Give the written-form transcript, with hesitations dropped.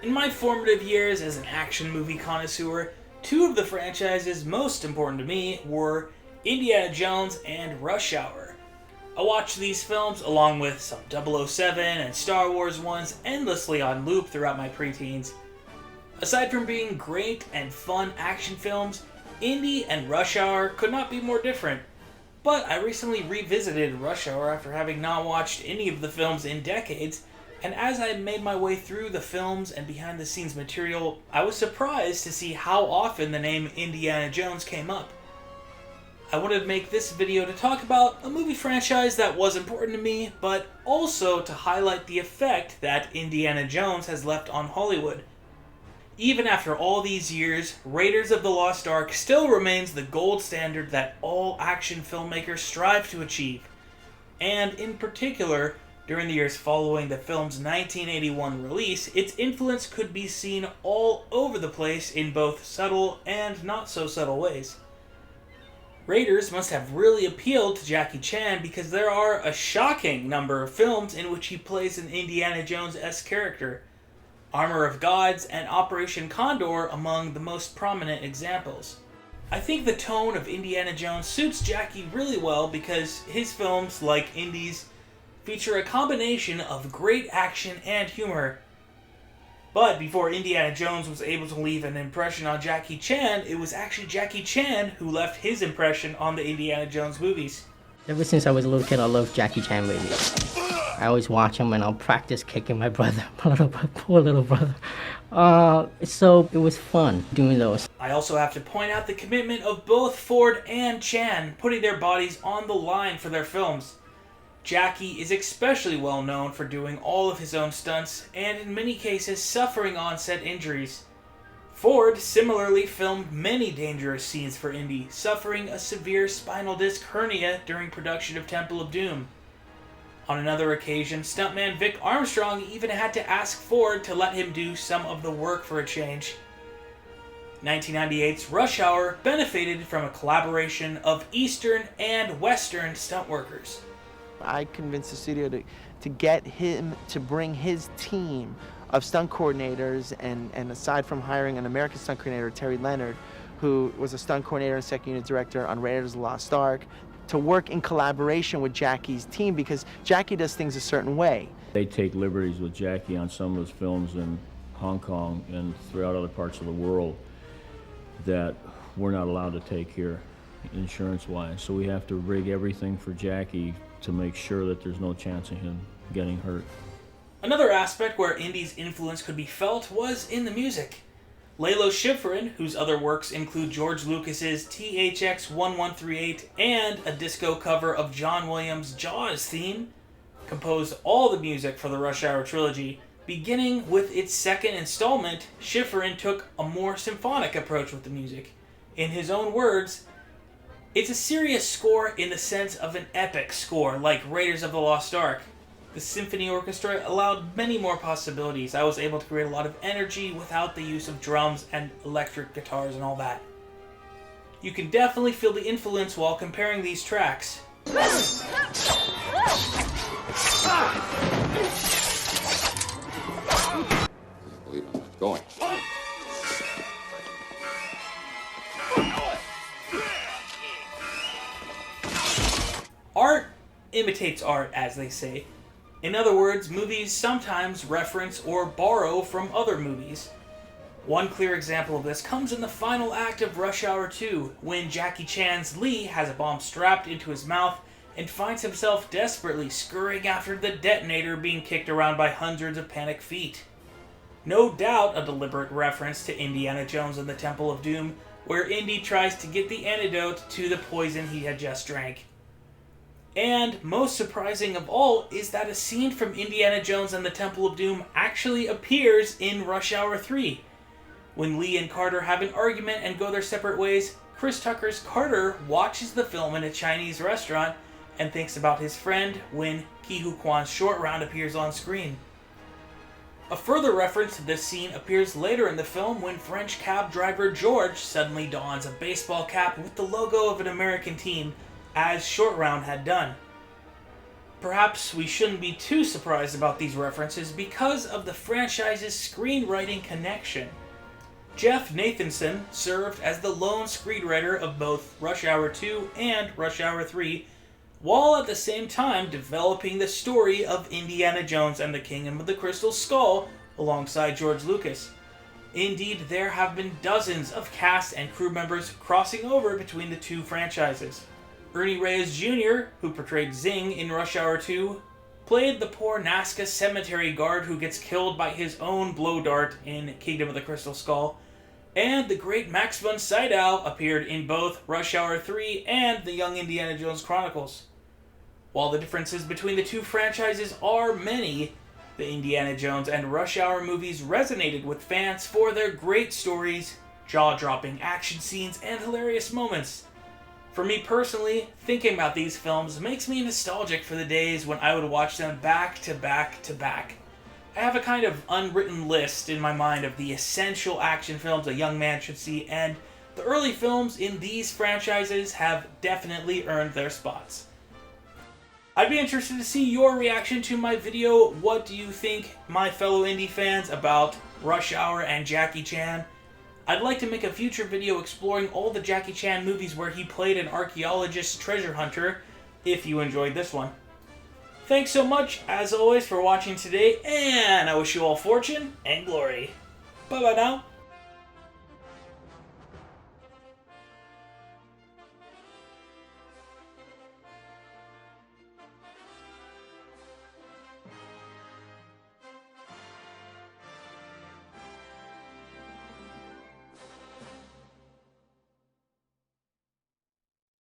In my formative years as an action movie connoisseur, two of the franchises most important to me were Indiana Jones and Rush Hour. I watched these films along with some 007 and Star Wars ones endlessly on loop throughout my preteens. Aside from being great and fun action films, Indy and Rush Hour could not be more different. But I recently revisited Rush Hour after having not watched any of the films in decades, and as I made my way through the films and behind the scenes material, I was surprised to see how often the name Indiana Jones came up. I wanted to make this video to talk about a movie franchise that was important to me, but also to highlight the effect that Indiana Jones has left on Hollywood. Even after all these years, Raiders of the Lost Ark still remains the gold standard that all action filmmakers strive to achieve. And in particular, during the years following the film's 1981 release, its influence could be seen all over the place in both subtle and not so subtle ways. Raiders must have really appealed to Jackie Chan because there are a shocking number of films in which he plays an Indiana Jones-esque character. Armor of Gods and Operation Condor among the most prominent examples. I think the tone of Indiana Jones suits Jackie really well because his films, like Indy's, feature a combination of great action and humor. But before Indiana Jones was able to leave an impression on Jackie Chan, it was actually Jackie Chan who left his impression on the Indiana Jones movies. Ever since I was a little kid, I loved Jackie Chan movies. I always watch him and I'll practice kicking my brother, poor little brother. So it was fun doing those. I also have to point out the commitment of both Ford and Chan, putting their bodies on the line for their films. Jackie is especially well known for doing all of his own stunts, and in many cases suffering on-set injuries. Ford similarly filmed many dangerous scenes for Indy, suffering a severe spinal disc hernia during production of Temple of Doom. On another occasion, stuntman Vic Armstrong even had to ask Ford to let him do some of the work for a change. 1998's Rush Hour benefited from a collaboration of Eastern and Western stunt workers. I convinced the studio to get him to bring his team of stunt coordinators, and aside from hiring an American stunt coordinator, Terry Leonard, who was a stunt coordinator and second unit director on Raiders of the Lost Ark, to work in collaboration with Jackie's team because Jackie does things a certain way. They take liberties with Jackie on some of his films in Hong Kong and throughout other parts of the world that we're not allowed to take here insurance-wise. So we have to rig everything for Jackie to make sure that there's no chance of him getting hurt. Another aspect where Indy's influence could be felt was in the music. Lalo Schifrin, whose other works include George Lucas's THX 1138 and a disco cover of John Williams' Jaws theme, composed all the music for the Rush Hour trilogy. Beginning with its second installment, Schifrin took a more symphonic approach with the music. In his own words, "It's a serious score in the sense of an epic score, like Raiders of the Lost Ark. The symphony orchestra allowed many more possibilities. I was able to create a lot of energy without the use of drums and electric guitars and all that." You can definitely feel the influence while comparing these tracks. Going. Art imitates art, as they say. In other words, movies sometimes reference or borrow from other movies. One clear example of this comes in the final act of Rush Hour 2, when Jackie Chan's Lee has a bomb strapped into his mouth and finds himself desperately scurrying after the detonator being kicked around by hundreds of panicked feet. No doubt a deliberate reference to Indiana Jones and the Temple of Doom, where Indy tries to get the antidote to the poison he had just drank. And most surprising of all is that a scene from Indiana Jones and the Temple of Doom actually appears in Rush Hour 3. When Lee and Carter have an argument and go their separate ways, Chris Tucker's Carter watches the film in a Chinese restaurant and thinks about his friend when Ke Huy Quan's Short Round appears on screen. A further reference to this scene appears later in the film when French cab driver George suddenly dons a baseball cap with the logo of an American team, as Short Round had done. perhaps we shouldn't be too surprised about these references because of the franchise's screenwriting connection. Jeff Nathanson served as the lone screenwriter of both Rush Hour 2 and Rush Hour 3, while at the same time developing the story of Indiana Jones and the Kingdom of the Crystal Skull alongside George Lucas. Indeed, there have been dozens of cast and crew members crossing over between the two franchises. Ernie Reyes Jr., who portrayed Zing in Rush Hour 2, played the poor Nazca cemetery guard who gets killed by his own blow dart in Kingdom of the Crystal Skull, and the great Max von Sydow appeared in both Rush Hour 3 and The Young Indiana Jones Chronicles. While the differences between the two franchises are many, the Indiana Jones and Rush Hour movies resonated with fans for their great stories, jaw-dropping action scenes, and hilarious moments. For me personally, thinking about these films makes me nostalgic for the days when I would watch them back to back to back. I have a kind of unwritten list in my mind of the essential action films a young man should see, and the early films in these franchises have definitely earned their spots. I'd be interested to see your reaction to my video. What do you think, my fellow indie fans, about Rush Hour and Jackie Chan? I'd like to make a future video exploring all the Jackie Chan movies where he played an archaeologist treasure hunter, if you enjoyed this one. Thanks so much, as always, for watching today, and I wish you all fortune and glory. Bye-bye now.